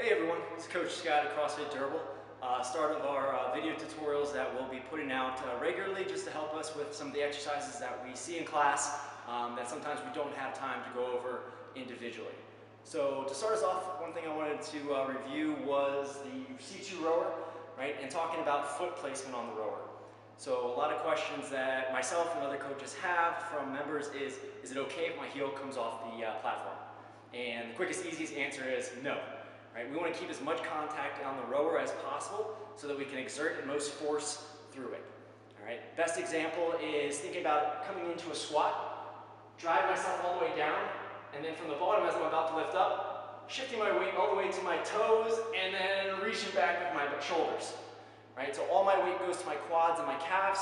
Hey everyone, it's Coach Scott at CrossFit Durable. Start of our video tutorials that we'll be putting out regularly just to help us with some of the exercises that we see in class that sometimes we don't have time to go over individually. So to start us off, one thing I wanted to review was the C2 rower, right, and talking about foot placement on the rower. So a lot of questions that myself and other coaches have from members is it okay if my heel comes off the platform? And the quickest, easiest answer is no. Right? We want to keep as much contact on the rower as possible so that we can exert the most force through it. All right? Best example is thinking about coming into a squat, drive myself all the way down, and then from the bottom as I'm about to lift up, shifting my weight all the way to my toes, and then reaching back with my shoulders. Right? So all my weight goes to my quads and my calves.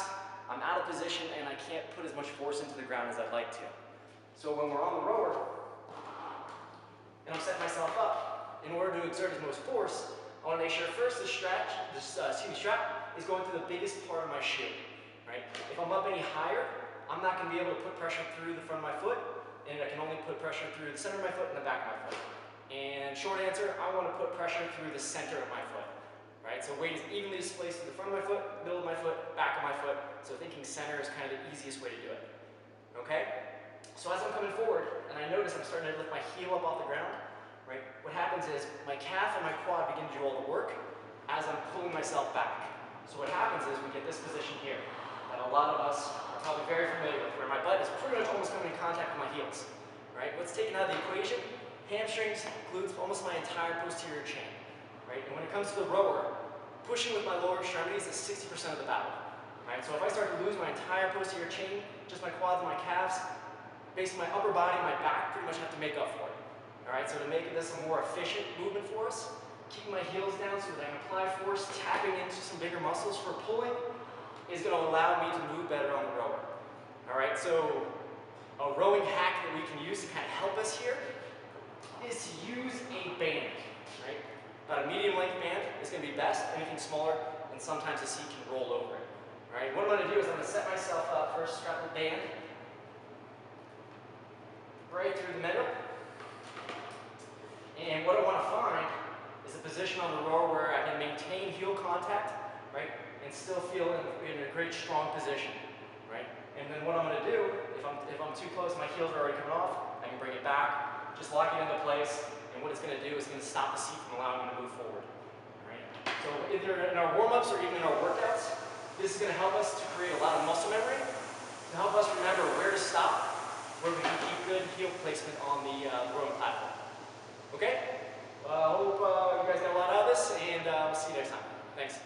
I'm out of position and I can't put as much force into the ground as I'd like to. So when we're on the rower, and I'm setting myself up, in order to exert as most force, I want to make sure first the strap is going through the biggest part of my shoe. Right? If I'm up any higher, I'm not going to be able to put pressure through the front of my foot, and I can only put pressure through the center of my foot and the back of my foot. And short answer, I want to put pressure through the center of my foot. Right? So weight is evenly displaced through the front of my foot, middle of my foot, back of my foot. So thinking center is kind of the easiest way to do it. Okay? So as I'm coming forward, and I notice I'm starting to lift my heel up off the ground, right? What happens is my calf and my quad begin to do all the work as I'm pulling myself back. So what happens is we get this position here that a lot of us are probably very familiar with, where my butt is pretty much almost coming in contact with my heels. Right? What's taken out of the equation? Hamstrings, glutes, almost my entire posterior chain. Right? And when it comes to the rower, pushing with my lower extremities is 60% of the battle. Right? So if I start to lose my entire posterior chain, just my quads and my calves, basically my upper body and my back pretty much have to make up for it. Alright, so to make this a more efficient movement for us, keeping my heels down so that I can apply force, tapping into some bigger muscles for pulling is going to allow me to move better on the rower. Alright, so a rowing hack that we can use to kind of help us here is to use a band. Right? About a medium length band is going to be best. Anything smaller, and sometimes the seat can roll over it. Alright, what I'm going to do is I'm going to set myself up first, strap the band right through the middle. And what I want to find is a position on the rower where I can maintain heel contact, right, and still feel in a great strong position, right. And then what I'm going to do, if I'm too close, my heels are already coming off, I can bring it back, just lock it into place, and what it's going to do is going to stop the seat from allowing me to move forward. Right. So either in our warm-ups or even in our workouts, this is going to help us to create a lot of muscle memory, to help us remember where to stop, where we can keep good heel placement on the rowing platform. Okay? I hope you guys got a lot out of this, and we'll see you next time. Thanks.